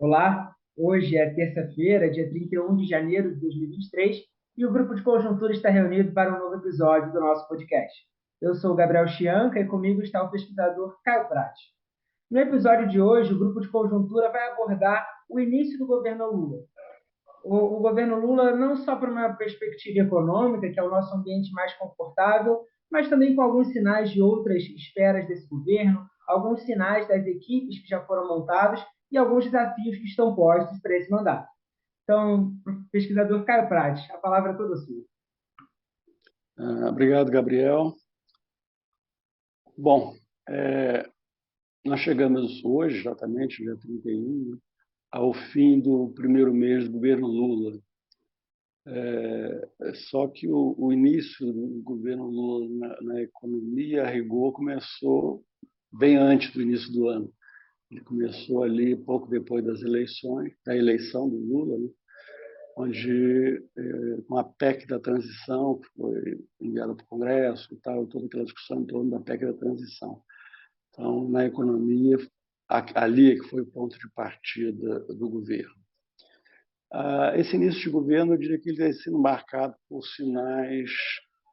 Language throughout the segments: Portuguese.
Olá, hoje é terça-feira, dia 31 de janeiro de 2023, e o Grupo de Conjuntura está reunido para um novo episódio do nosso podcast. Eu sou o Gabriel Chianca e comigo está o pesquisador Caio Prati. No episódio de hoje, o Grupo de Conjuntura vai abordar o início do governo Lula. O governo Lula, não só por uma perspectiva econômica, que é o nosso ambiente mais confortável, mas também com alguns sinais de outras esferas desse governo, alguns sinais das equipes que já foram montadas e alguns desafios que estão postos para esse mandato. Então, pesquisador Caio Prades, a palavra é toda sua. Obrigado, Gabriel. Bom, nós chegamos hoje, exatamente, dia 31, ao fim do primeiro mês do governo Lula. Só que o início do governo Lula na economia, a rigor, começou bem antes do início do ano. Ele começou ali pouco depois das eleições, da eleição do Lula, né? Onde, com a PEC da transição, que foi enviada para o Congresso e tal, toda aquela discussão em torno da PEC da transição. Então, na economia, ali é que foi o ponto de partida do governo. Esse início de governo, eu diria que ele tem sido marcado por sinais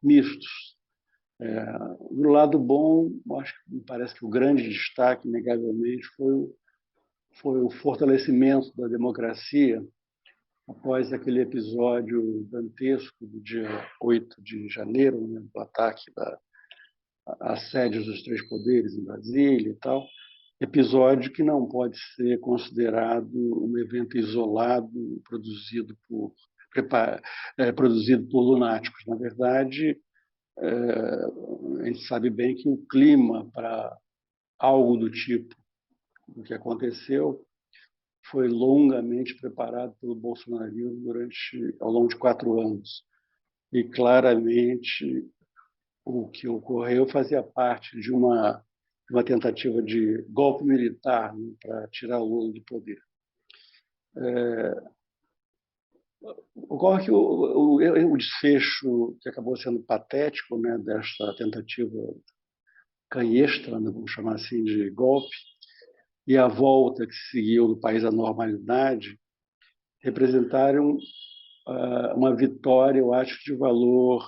mistos. Do lado bom, acho que me parece que o grande destaque, inegavelmente, foi o fortalecimento da democracia após aquele episódio dantesco do dia 8 de janeiro, né, do ataque às sedes dos três poderes em Brasília e tal, episódio que não pode ser considerado um evento isolado produzido por lunáticos. Na verdade, a gente sabe bem que o clima para algo do tipo do que aconteceu foi longamente preparado pelo bolsonarismo ao longo de 4 anos. E, claramente, o que ocorreu fazia parte de uma tentativa de golpe militar, né, para tirar o Lula do poder. Ocorre que o desfecho que acabou sendo patético, né, desta tentativa canhestra, né, vamos chamar assim, de golpe, e a volta que seguiu do país à normalidade, representaram uma vitória, eu acho, de valor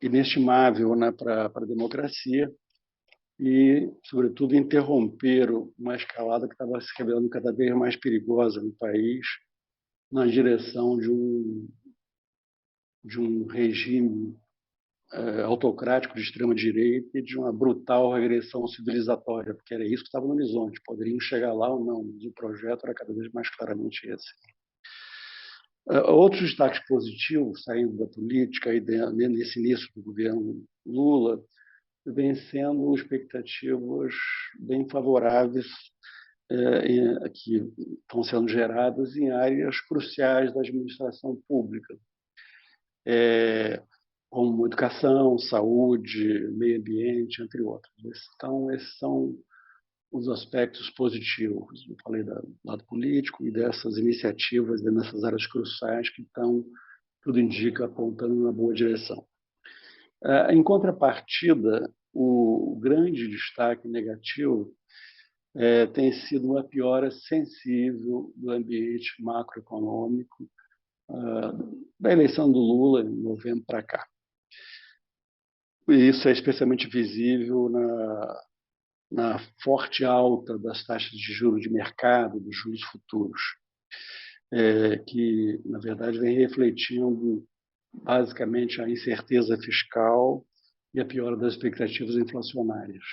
inestimável, né, para a democracia e, sobretudo, interromperam uma escalada que estava se revelando cada vez mais perigosa no país, na direção de um regime autocrático de extrema-direita e de uma brutal regressão civilizatória, porque era isso que estava no horizonte. Poderiam chegar lá ou não, mas o projeto era cada vez mais claramente esse. Outros destaques positivos, saindo da política e nesse início do governo Lula, vem sendo expectativas bem favoráveis que estão sendo geradas em áreas cruciais da administração pública, como educação, saúde, meio ambiente, entre outros. Então, esses são os aspectos positivos. Eu falei do lado político e dessas iniciativas nessas áreas cruciais que estão, tudo indica, apontando na boa direção. Em contrapartida, o grande destaque negativo tem sido uma piora sensível do ambiente macroeconômico da eleição do Lula, em novembro para cá. E isso é especialmente visível na forte alta das taxas de juros de mercado, dos juros futuros, que, na verdade, vem refletindo basicamente a incerteza fiscal e a piora das expectativas inflacionárias.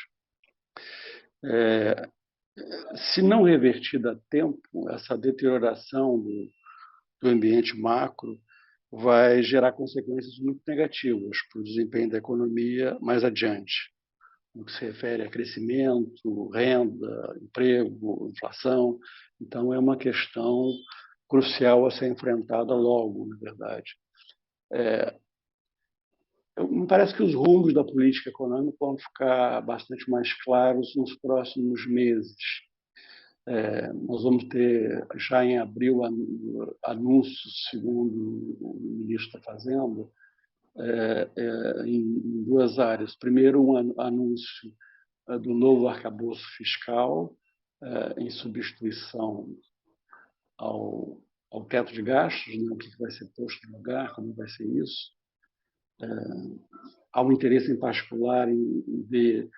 Se não revertida a tempo, essa deterioração do ambiente macro vai gerar consequências muito negativas para o desempenho da economia mais adiante, no que se refere a crescimento, renda, emprego, inflação. Então, é uma questão crucial a ser enfrentada logo, na verdade. Me parece que os rumos da política econômica vão ficar bastante mais claros nos próximos meses. Nós vamos ter, já em abril, anúncios, segundo o ministro da Fazenda, em 2 áreas. Primeiro, um anúncio do novo arcabouço fiscal, em substituição ao teto de gastos, né? O que vai ser posto no lugar, como vai ser isso. Há um interesse em particular em ver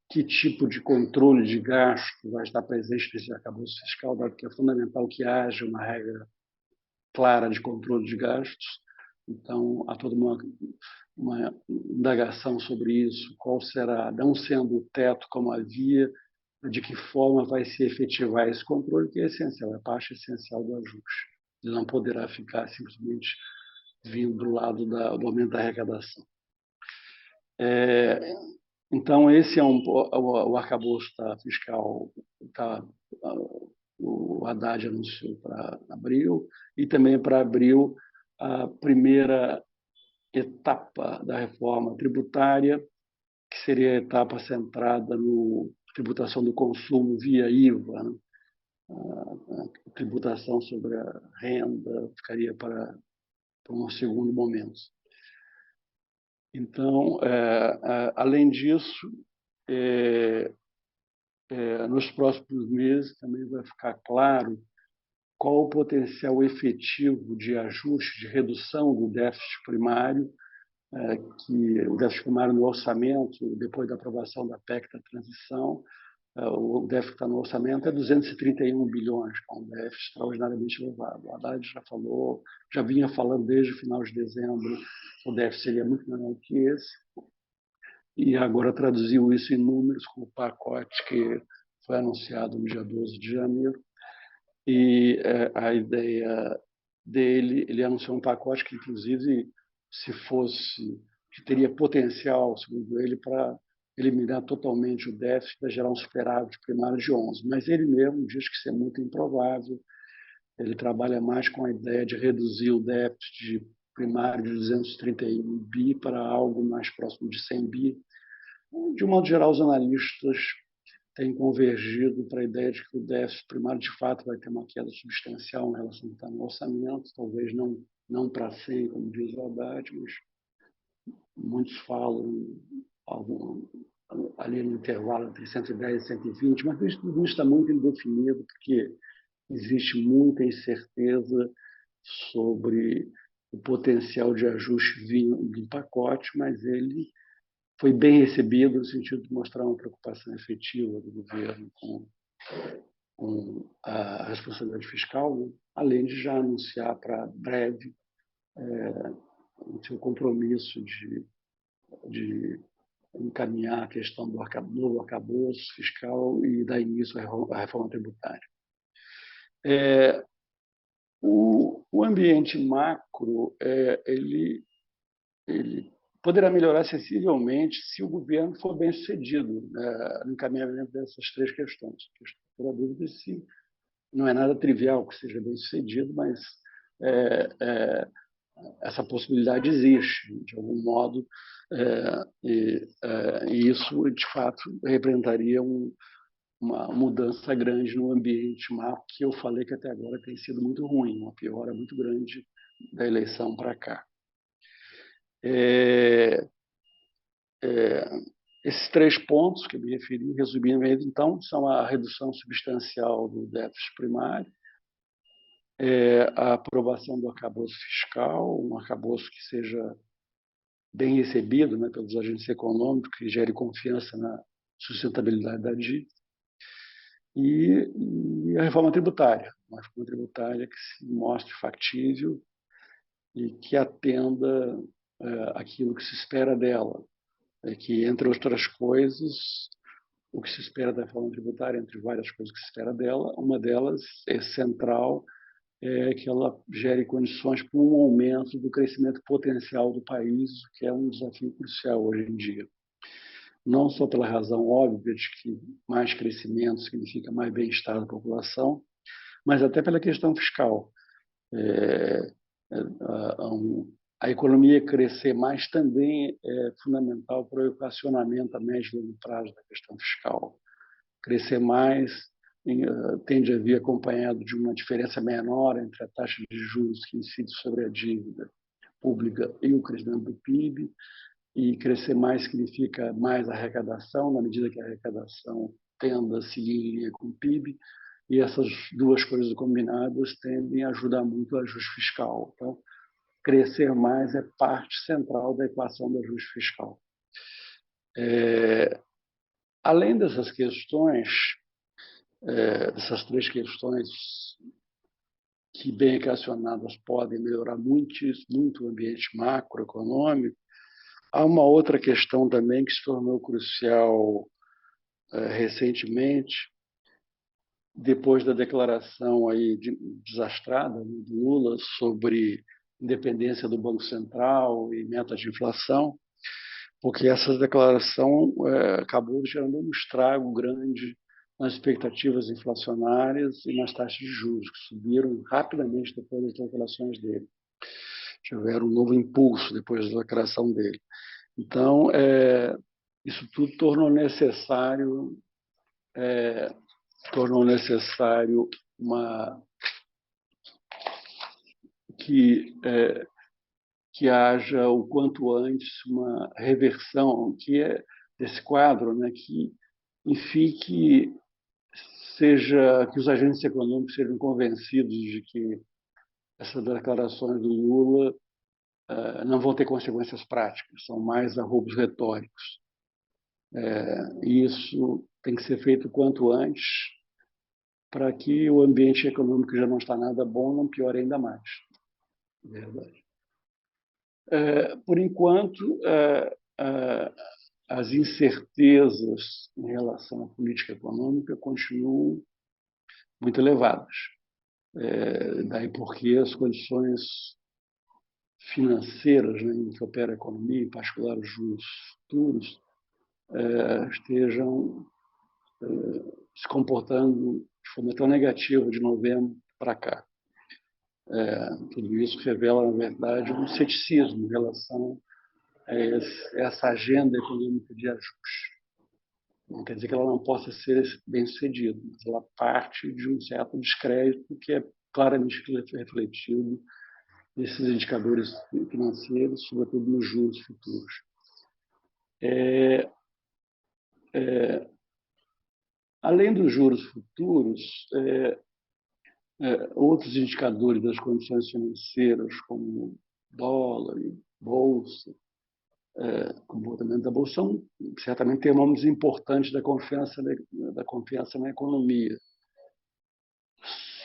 que tipo de controle de gasto vai estar presente nesse arcabouço fiscal, dado que é fundamental que haja uma regra clara de controle de gastos. Então, há toda uma indagação sobre isso, qual será, não sendo o teto como havia, de que forma vai se efetivar esse controle, que é essencial, é parte essencial do ajuste. Ele não poderá ficar simplesmente vindo do lado do aumento da arrecadação. Então, esse é o arcabouço fiscal, o Haddad anunciou para abril, e também para abril a primeira etapa da reforma tributária, que seria a etapa centrada no tributação do consumo via IVA, né? A tributação sobre a renda ficaria para um segundo momento. Então, além disso, nos próximos meses também vai ficar claro qual o potencial efetivo de ajuste, de redução do déficit primário, que o déficit primário no orçamento, depois da aprovação da PEC da transição, o déficit que está no orçamento é 231 bilhões, que é um déficit extraordinariamente elevado. O Haddad já vinha falando desde o final de dezembro, o déficit seria muito menor que esse, e agora traduziu isso em números com o pacote que foi anunciado no dia 12 de janeiro. E a ideia dele, ele anunciou um pacote que, inclusive, que teria potencial, segundo ele, para eliminar totalmente o déficit, para gerar um superávit primário de 11. Mas ele mesmo diz que isso é muito improvável. Ele trabalha mais com a ideia de reduzir o déficit primário de 231 bi para algo mais próximo de 100 bi. De um modo geral, os analistas têm convergido para a ideia de que o déficit primário, de fato, vai ter uma queda substancial em relação ao que está no orçamento, talvez não para 100, como diz o Haddad, mas muitos falam ali no intervalo entre 110 e 120, mas tudo isso está muito indefinido, porque existe muita incerteza sobre o potencial de ajuste vindo do pacote, mas ele foi bem recebido no sentido de mostrar uma preocupação efetiva do governo com a responsabilidade fiscal, né? Além de já anunciar para breve o seu compromisso de encaminhar a questão do novo arcabouço fiscal e dar início à reforma tributária. O ambiente macro ele poderá melhorar sensivelmente se o governo for bem sucedido no encaminhamento dessas três questões. Por dúvida se não é nada trivial que seja bem sucedido, mas essa possibilidade existe, de algum modo, e isso, de fato, representaria uma mudança grande no ambiente macro, que eu falei que até agora tem sido muito ruim, uma piora muito grande da eleição para cá. Esses três pontos que eu me referi, resumidamente, então, são a redução substancial do déficit primário, a aprovação do arcabouço fiscal, um arcabouço que seja bem recebido, né, pelos agentes econômicos, que gere confiança na sustentabilidade da dívida, e a reforma tributária, uma reforma tributária que se mostre factível e que atenda aquilo que se espera dela, que, entre outras coisas, o que se espera da reforma tributária, entre várias coisas que se espera dela, uma delas é central, que ela gere condições para um aumento do crescimento potencial do país, que é um desafio crucial hoje em dia. Não só pela razão óbvia de que mais crescimento significa mais bem-estar da população, mas até pela questão fiscal. A economia crescer mais também é fundamental para o equacionamento a médio e longo prazo da questão fiscal. Crescer mais tende a vir acompanhado de uma diferença menor entre a taxa de juros que incide sobre a dívida pública e o crescimento do PIB, e crescer mais significa mais arrecadação, na medida que a arrecadação tenda a seguir em linha com o PIB, e essas duas coisas combinadas tendem a ajudar muito o ajuste fiscal. Então, crescer mais é parte central da equação do ajuste fiscal. Além dessas questões, dessas três questões que, bem equacionadas, podem melhorar muito o ambiente macroeconômico, há uma outra questão também que se tornou crucial recentemente, depois da declaração aí desastrada do Lula sobre independência do Banco Central e meta de inflação, porque essa declaração acabou gerando um estrago grande nas expectativas inflacionárias e nas taxas de juros, que subiram rapidamente depois das declarações dele. Tiveram um novo impulso depois da declaração dele. Então, isso tudo tornou necessário que haja o quanto antes uma reversão desse quadro, né, que que os agentes econômicos sejam convencidos de que essas declarações do Lula não vão ter consequências práticas, são mais arroubos retóricos. E isso tem que ser feito o quanto antes, para que o ambiente econômico, que já não está nada bom, não piore ainda mais. Verdade. Por enquanto, as incertezas em relação à política econômica continuam muito elevadas. Daí porque as condições financeiras, né, em que opera a economia, em particular os juros futuros, estejam se comportando de forma tão negativa de novembro para cá. Tudo isso revela, na verdade, um ceticismo em relação a essa agenda econômica de ajuste. Não quer dizer que ela não possa ser bem-sucedida, mas ela parte de um certo descrédito que é claramente refletido nesses indicadores financeiros, sobretudo nos juros futuros. Além dos juros futuros, outros indicadores das condições financeiras, como dólar e bolsa, comportamento da bolsa, são certamente termômetros importantes da confiança na economia.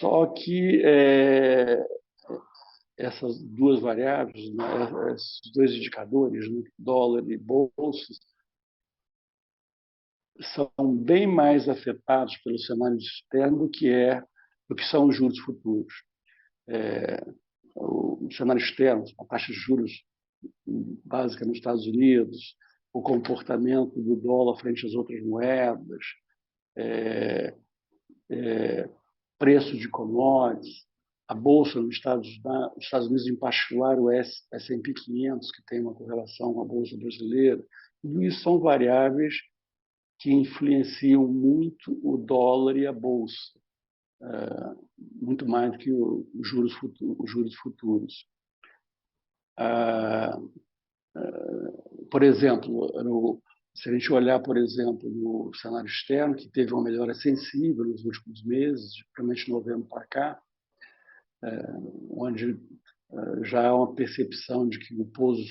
Só que essas duas variáveis, né, esses dois indicadores, né, dólar e bolsa, são bem mais afetados pelo cenário externo do que são os juros futuros. O cenário externo, a taxa de juros básica nos Estados Unidos, o comportamento do dólar frente às outras moedas, preço de commodities, a bolsa nos Estados Unidos, em particular o S&P 500, que tem uma correlação com a bolsa brasileira, tudo isso são variáveis que influenciam muito o dólar e a bolsa, muito mais do que os juros futuros. Por exemplo, se a gente olhar, por exemplo, no cenário externo, que teve uma melhora sensível nos últimos meses, principalmente de novembro para cá, onde já há uma percepção de que o pouso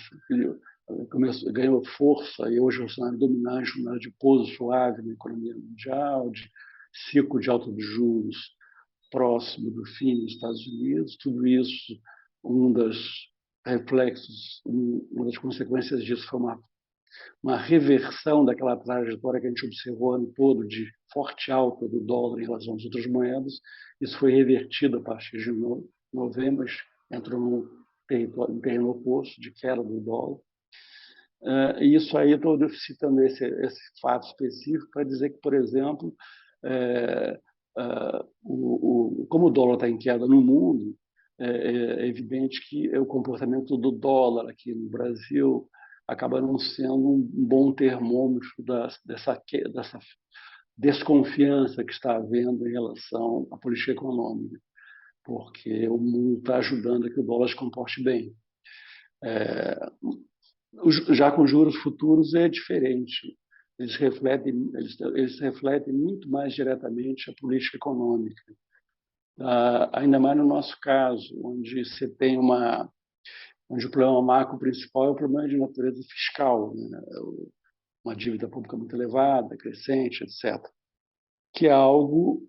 ganhou força e hoje é o cenário dominante, um cenário de pouso suave na economia mundial, de ciclo de alta de juros próximo do fim nos Estados Unidos. Tudo isso, um dos reflexos, uma das consequências disso foi uma reversão daquela trajetória que a gente observou o ano todo de forte alta do dólar em relação às outras moedas. Isso foi revertido a partir de novembro, entrou no terreno oposto de queda do dólar. E isso aí, estou citando esse fato específico para dizer que, por exemplo, como o dólar está em queda no mundo, é evidente que o comportamento do dólar aqui no Brasil acaba não sendo um bom termômetro dessa desconfiança que está havendo em relação à política econômica, porque o mundo está ajudando a que o dólar se comporte bem. Já com juros futuros é diferente. eles refletem muito mais diretamente a política econômica. Ainda mais no nosso caso, onde você tem onde o problema macro principal é o problema de natureza fiscal, né? Uma dívida pública muito elevada, crescente, etc., que é algo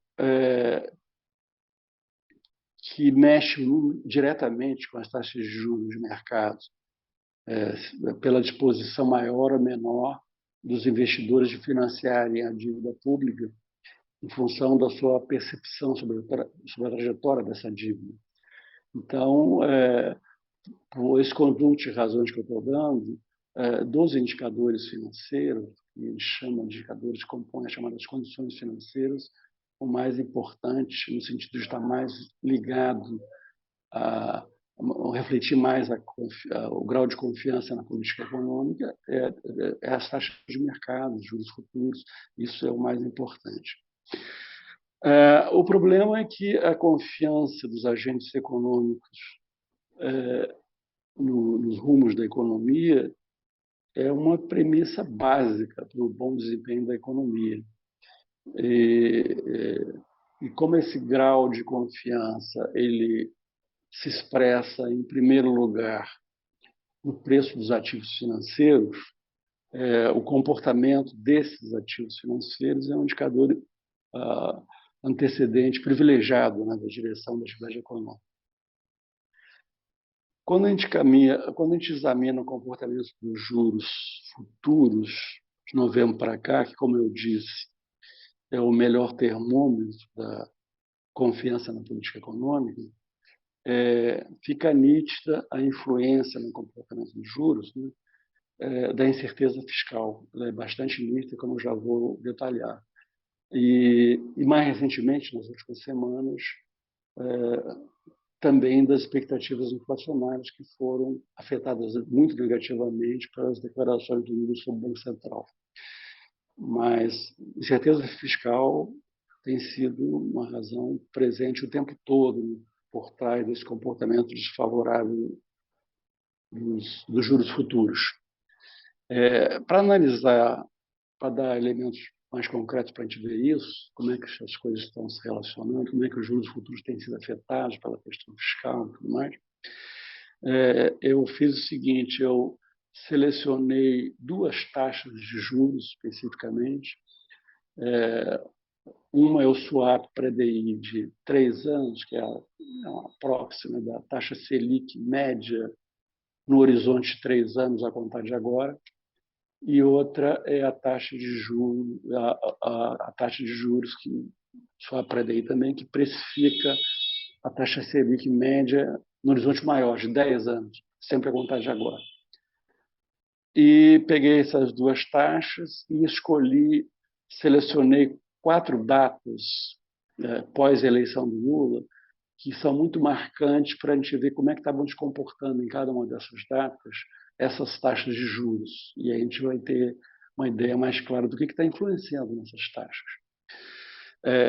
que mexe diretamente com as taxas de juros de mercado, pela disposição maior ou menor dos investidores de financiarem a dívida pública em função da sua percepção sobre a trajetória dessa dívida. Então, por esse conjunto de razões que eu estou dando, dos indicadores financeiros, que eles chamam de indicadores que compõem as chamadas condições financeiras, o mais importante, no sentido de estar mais ligado a refletir mais o grau de confiança na política econômica, é as taxas de mercado, os juros futuros. Isso é o mais importante. O problema é que a confiança dos agentes econômicos nos rumos da economia é uma premissa básica para o bom desempenho da economia. E como esse grau de confiança ele se expressa, em primeiro lugar, no preço dos ativos financeiros, o comportamento desses ativos financeiros é um indicador antecedente privilegiado, né, da direção da atividade econômica. Quando a gente examina o comportamento dos juros futuros, de novembro para cá, que, como eu disse, é o melhor termômetro da confiança na política econômica, fica nítida a influência no comportamento dos juros, né, da incerteza fiscal. Ela é bastante nítida, como eu já vou detalhar. E mais recentemente, nas últimas semanas, também das expectativas inflacionárias que foram afetadas muito negativamente pelas declarações do Lula sobre o Banco Central. Mas incerteza fiscal tem sido uma razão presente o tempo todo por trás desse comportamento desfavorável dos juros futuros. Para analisar, para dar elementos mais concretos para a gente ver isso, como é que as coisas estão se relacionando, como é que os juros futuros têm sido afetados pela questão fiscal e tudo mais, eu fiz o seguinte: eu selecionei duas taxas de juros especificamente. Uma é o swap pré-DI de 3 anos, que é uma próxima da taxa Selic média no horizonte de 3 anos a contar de agora, e outra é a taxa de juros, a taxa de juros que swap pré-DI também, que precifica a taxa Selic média no horizonte maior, de 10 anos, sempre a contar de agora. E peguei essas duas taxas e selecionei 4 datas pós-eleição do Lula, que são muito marcantes para a gente ver como é que estavam se comportando em cada uma dessas datas essas taxas de juros. E aí a gente vai ter uma ideia mais clara do que está influenciando nessas taxas.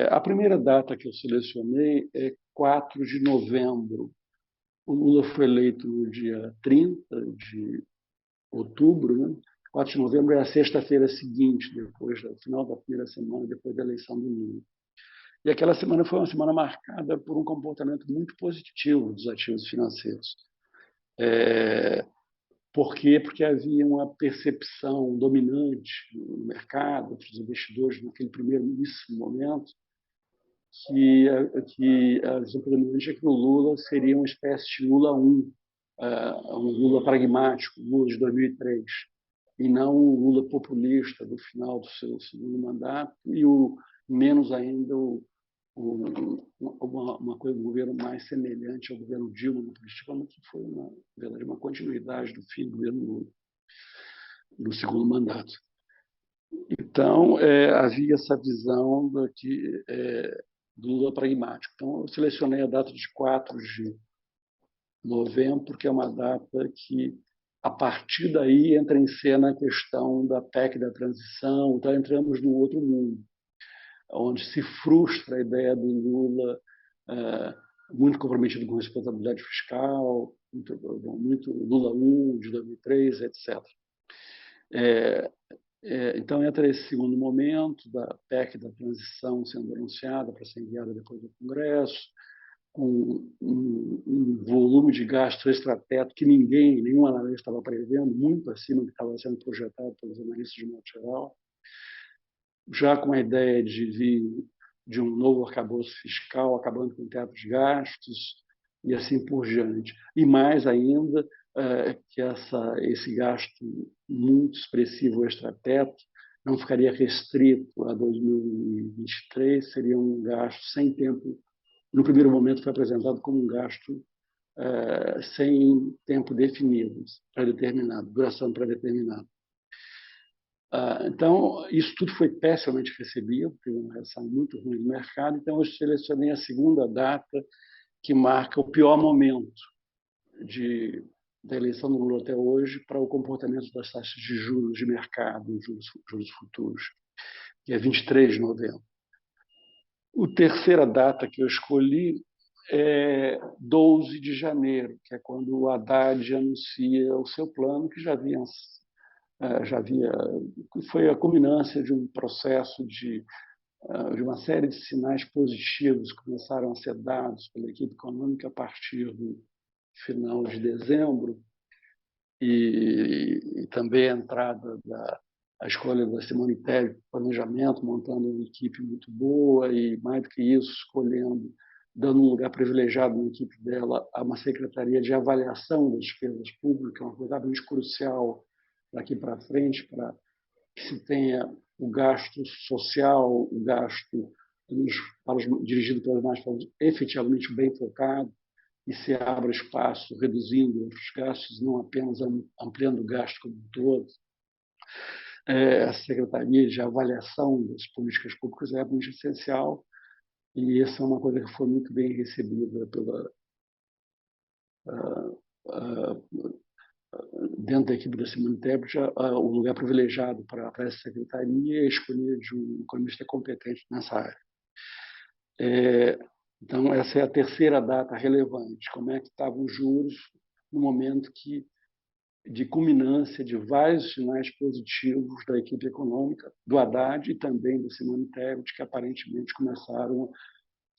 A primeira data que eu selecionei é 4 de novembro. O Lula foi eleito no dia 30 de outubro, né? 4 de novembro é a sexta-feira seguinte, depois do final da primeira semana, depois da eleição do Lula. E aquela semana foi uma semana marcada por um comportamento muito positivo dos ativos financeiros. Por quê? Porque havia uma percepção dominante no mercado, entre os investidores, naquele primeiríssimo momento, que a visão predominante é que o Lula seria uma espécie de Lula 1, um Lula pragmático, Lula de 2003, e não o Lula populista do final do seu segundo mandato, e menos ainda uma coisa do governo mais semelhante ao governo Dilma no política, que foi, na verdade, uma continuidade do fim do governo Lula, no segundo mandato. Então, havia essa visão do Lula pragmático. Então, eu selecionei a data de 4 de novembro, porque é uma data que, a partir daí, entra em cena a questão da PEC da transição. Então, entramos num outro mundo, onde se frustra a ideia do Lula muito comprometido com responsabilidade fiscal, muito Lula 1, de 2003, etc. Então, entra esse segundo momento da PEC da transição sendo anunciada para ser enviada depois do Congresso, com um volume de gasto extrateto que nenhum analista estava prevendo, muito acima do que estava sendo projetado pelos analistas de modo geral, já com a ideia de vir de um novo arcabouço fiscal, acabando com o teto de gastos e assim por diante. E mais ainda, que esse gasto muito expressivo extrateto não ficaria restrito a 2023, seria um gasto sem tempo. No primeiro momento foi apresentado como um gasto sem tempo definido, pré-determinado, duração pré-determinada. Então, isso tudo foi pessimamente recebido, teve uma reação muito ruim no mercado, então eu selecionei a segunda data que marca o pior momento da eleição do Lula até hoje para o comportamento das taxas de juros de mercado, juros futuros, que é 23 de novembro. A terceira data que eu escolhi é 12 de janeiro, que é quando o Haddad anuncia o seu plano, que já havia foi a culminância de um processo de uma série de sinais positivos que começaram a ser dados pela equipe econômica a partir do final de dezembro e também a entrada a escolha da Simone Tebet, planejamento, montando uma equipe muito boa e, mais do que isso, dando um lugar privilegiado na equipe dela a uma secretaria de avaliação das despesas públicas, uma coisa muito crucial daqui para frente, para que se tenha o gasto social, o gasto dirigido pelas mais pobres, efetivamente bem focado, e se abra espaço reduzindo os gastos, não apenas ampliando o gasto como um todo. A Secretaria de Avaliação das Políticas Públicas é muito essencial, e essa é uma coisa que foi muito bem recebida dentro da equipe da Simone Tebet. O lugar privilegiado para essa secretaria é escolher de um economista competente nessa área. Então, essa é a terceira data relevante. Como é que estavam os juros no momento de culminância de vários sinais positivos da equipe econômica, do Haddad e também do Simone Tebet, que aparentemente começaram a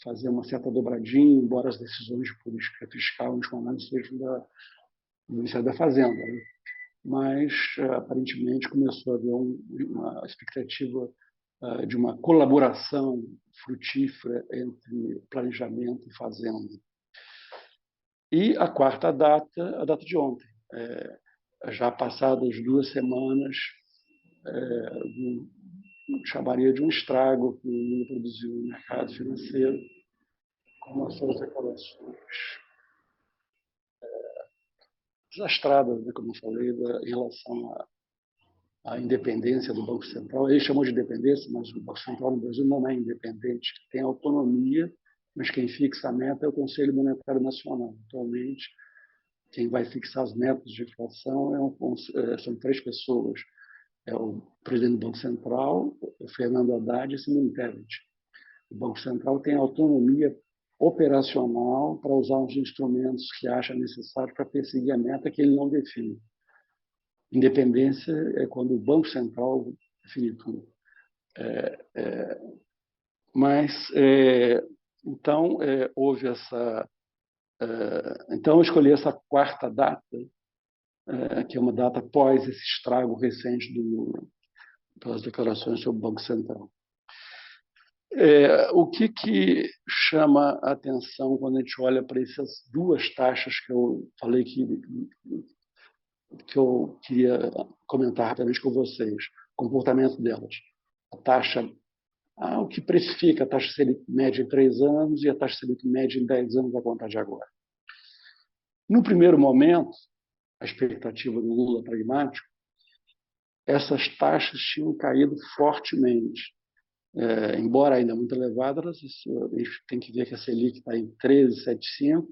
fazer uma certa dobradinha, embora as decisões de política fiscal, nos momentos, sejam do Ministério da Fazenda. Né? Mas, aparentemente, começou a haver uma expectativa de uma colaboração frutífera entre planejamento e fazenda. E a quarta data, a data de ontem. Já passadas 2 semanas, chamaria de um estrago que o Lula produziu no mercado financeiro, com as suas declarações desastradas, né, como eu falei, em relação à independência do Banco Central. Ele chamou de independência, mas o Banco Central no Brasil não é independente, tem autonomia, mas quem fixa a meta é o Conselho Monetário Nacional. Atualmente, quem vai fixar as metas de inflação são 3 pessoas. É o presidente do Banco Central, o Fernando Haddad e Simone Tebet. O Banco Central tem autonomia operacional para usar os instrumentos que acha necessário para perseguir a meta que ele não define. Independência é quando o Banco Central define tudo. Então, houve essa... Então, eu escolhi essa quarta data, que é uma data após esse estrago recente do Lula, pelas declarações sobre o Banco Central. O que chama a atenção quando a gente olha para essas 2 taxas que eu falei que eu queria comentar rapidamente com vocês, o comportamento delas. A taxa, o que precifica a taxa Selic média em 3 anos e a taxa Selic média em 10 anos a contar de agora. No primeiro momento, a expectativa do Lula pragmático, essas taxas tinham caído fortemente. Embora ainda muito elevadas, a gente tem que ver que a Selic está em 13,75,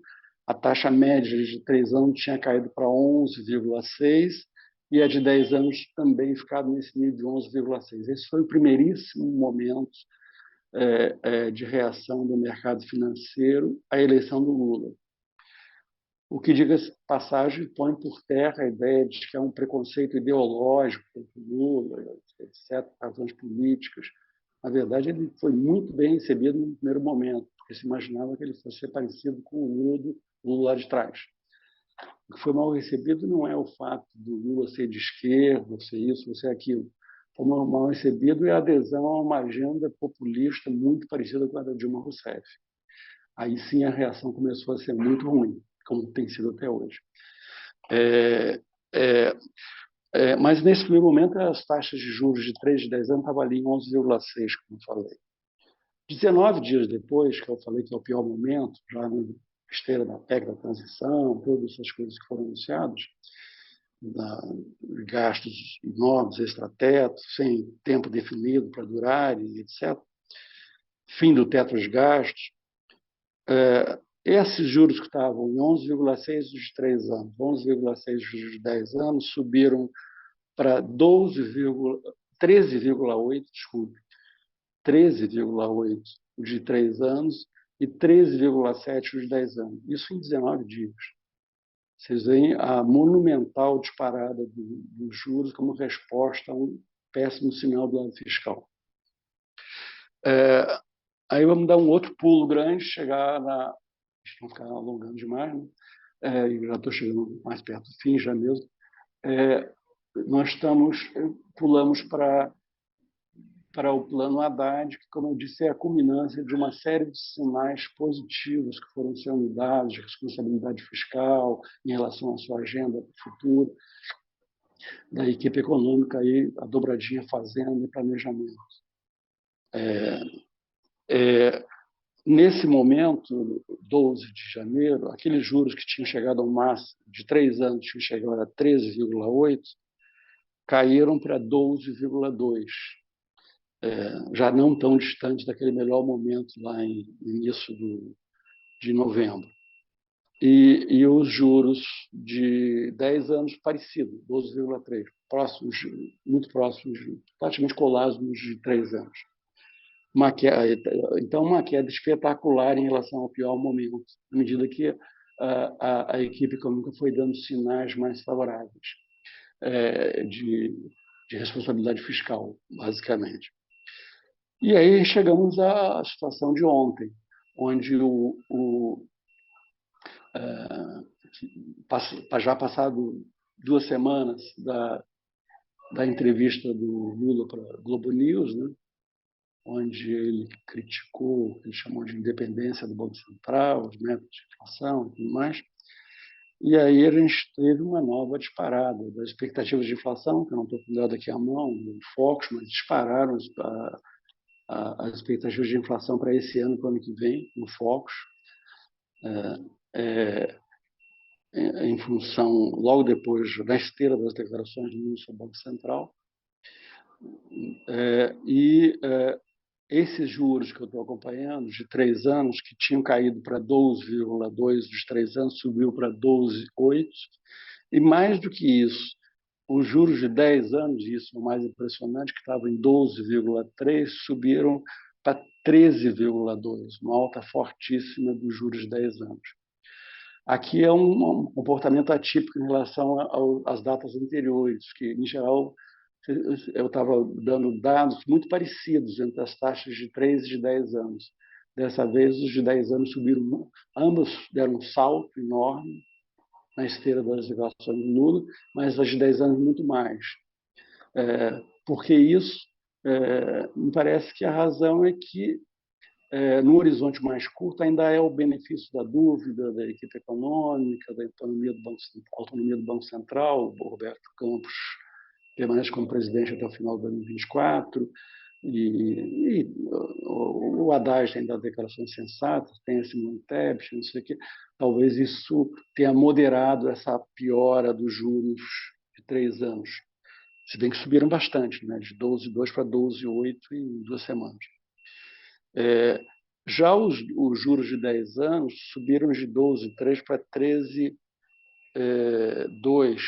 a taxa média de 3 anos tinha caído para 11,6 e a de 10 anos também ficado nesse nível de 11,6. Esse foi o primeiríssimo momento de reação do mercado financeiro à eleição do Lula. o que, diga-se de passagem, põe por terra a ideia de que é um preconceito ideológico contra o Lula, etc., razões políticas. Na verdade, ele foi muito bem recebido no primeiro momento, porque se imaginava que ele fosse ser parecido com o Lula do Lula lá de trás. O que foi mal recebido não é o fato do Lula ser de esquerda, ser isso, ou ser aquilo. Foi mal recebido é a adesão a uma agenda populista muito parecida com a da Dilma Rousseff. Aí sim a reação começou a ser muito ruim, como tem sido até hoje. Mas nesse primeiro momento as taxas de juros de 3 de 10 anos estavam ali em 11,6, como eu falei. 19 dias depois, que eu falei que é o pior momento, já na esteira da PEC da transição, todas essas coisas que foram anunciadas, gastos enormes, extrateto, sem tempo definido para durar, etc. Fim do teto dos gastos. Esses juros que estavam em 11,6 dos 3 anos, 11,6 dos 10 anos, subiram para 13,8, desculpe, 13,8 de 3 anos e 13,7 de 10 anos. Isso em 19 dias. Vocês veem a monumental disparada dos juros como resposta a um péssimo sinal do lado fiscal. Aí vamos dar um outro pulo grande, chegar na... Não ficar alongando demais, né? Já estou chegando mais perto do fim, já mesmo. Nós pulamos para o plano Haddad, que, como eu disse, é a culminância de uma série de sinais positivos que foram sendo dados de responsabilidade fiscal em relação à sua agenda para o futuro, da equipe econômica, aí, a dobradinha fazenda e planejamento. Nesse momento, 12 de janeiro, aqueles juros que tinham chegado ao máximo de 3 anos, tinham chegado a 13,8, caíram para 12,2. Já não tão distante daquele melhor momento lá em início de novembro. E os juros de 10 anos parecidos, 12,3, próximos, muito próximos, praticamente colados nos de 3 anos. Então, uma queda espetacular em relação ao pior momento, à medida que a equipe econômica foi dando sinais mais favoráveis de responsabilidade fiscal, basicamente. E aí chegamos à situação de ontem, onde já passado 2 semanas da entrevista do Lula para a Globo News, né, onde ele criticou o que ele chamou de independência do Banco Central, os métodos de inflação e tudo mais. E aí a gente teve uma nova disparada das expectativas de inflação, que eu não estou com o dado aqui à mão, no Focus, mas dispararam as expectativas de inflação para esse ano, para o ano que vem, no Focus, em função, logo depois, da esteira das declarações do ministro do Banco Central. Esses juros que eu estou acompanhando, de 3 anos, que tinham caído para 12,2 dos 3 anos, subiu para 12,8. E mais do que isso, os juros de 10 anos, e isso é o mais impressionante, que estavam em 12,3, subiram para 13,2, uma alta fortíssima dos juros de 10 anos. Aqui é um comportamento atípico em relação às datas anteriores, que, em geral, eu estava dando dados muito parecidos entre as taxas de 3 e de 10 anos. Dessa vez, os de 10 anos subiram, ambas deram um salto enorme na esteira das declarações do Lula, mas as de 10 anos muito mais. Porque isso, me parece que a razão é que, no horizonte mais curto, ainda é o benefício da dúvida, da equipe econômica, da autonomia do Banco Central. O Roberto Campos permanece como presidente até o final de 2024, e o Haddad tem dado declarações sensatas, tem a Simone Tebet, não sei o quê. Talvez isso tenha moderado essa piora dos juros de 3 anos. Se bem que subiram bastante, né? De 12,2 para 12,8 em 2 semanas. Já os juros de 10 anos subiram de 12,3 para 13,2,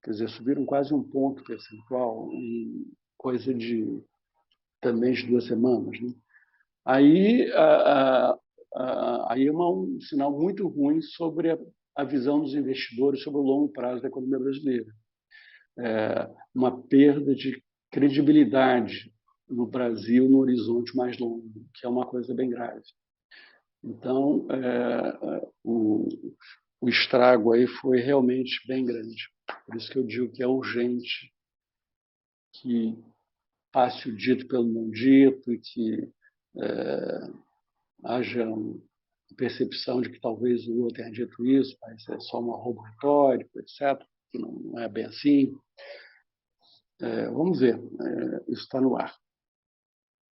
quer dizer, subiram quase 1 ponto percentual em coisa de também de 2 semanas. Né? Aí é um sinal muito ruim sobre a visão dos investidores sobre o longo prazo da economia brasileira. Uma perda de credibilidade no Brasil no horizonte mais longo, que é uma coisa bem grave. Então, o estrago aí foi realmente bem grande. Por isso que eu digo que é urgente que passe o dito pelo não dito e que haja percepção de que talvez o Lula tenha dito isso, mas é só um arrobo retórico, etc., que não é bem assim. Vamos ver, isso está no ar.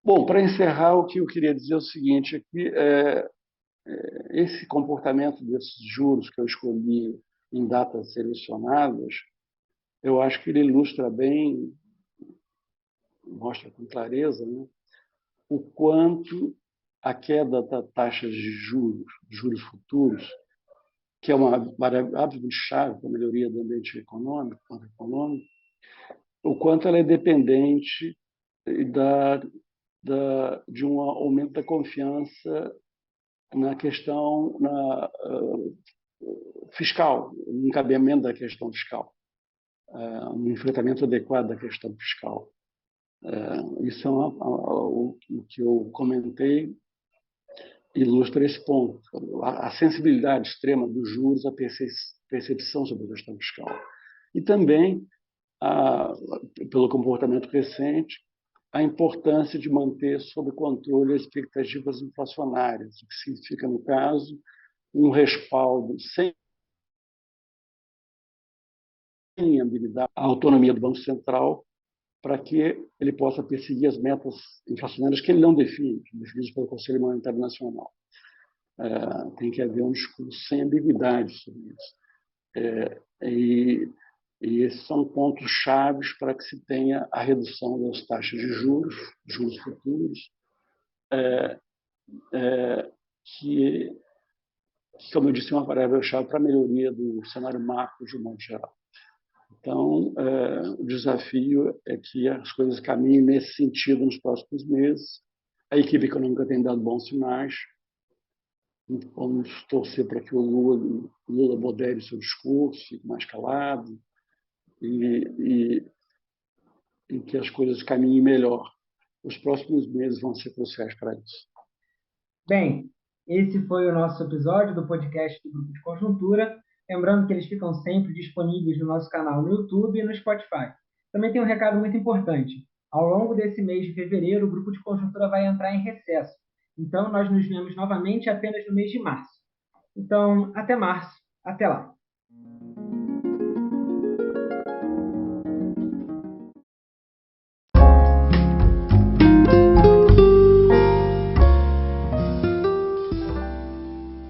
Bom, para encerrar, o que eu queria dizer é o seguinte, aqui, esse comportamento desses juros que eu escolhi em datas selecionadas, eu acho que ele ilustra bem, mostra com clareza, né, o quanto a queda da taxa de juros futuros, que é uma variável chave para a melhoria do ambiente econômico, o quanto ela é dependente de um aumento da confiança na questão fiscal, no encadeamento da questão fiscal, no enfrentamento adequado da questão fiscal. Isso é o que eu comentei, ilustra esse ponto, a sensibilidade extrema dos juros, a percepção sobre a questão fiscal. E também, pelo comportamento recente, a importância de manter sob controle as expectativas inflacionárias, o que significa, no caso, um respaldo sem habilidade, a autonomia do Banco Central para que ele possa perseguir as metas inflacionárias que ele não define, definidas pelo Conselho Monetário Nacional. Tem que haver um discurso sem ambiguidade sobre isso. E esses são pontos chaves para que se tenha a redução das taxas de juros futuros, que, como eu disse, é uma variável-chave para a melhoria do cenário macro de um modo geral. Então, o desafio é que as coisas caminhem nesse sentido nos próximos meses. A equipe econômica tem dado bons sinais. Vamos torcer para que o Lula modere seu discurso, fique mais calado e que as coisas caminhem melhor. Os próximos meses vão ser cruciais para isso. Bem, esse foi o nosso episódio do podcast do Grupo de Conjuntura. Lembrando que eles ficam sempre disponíveis no nosso canal no YouTube e no Spotify. Também tem um recado muito importante. Ao longo desse mês de fevereiro, o Grupo de Conjuntura vai entrar em recesso. Então, nós nos vemos novamente apenas no mês de março. Então, até março. Até lá.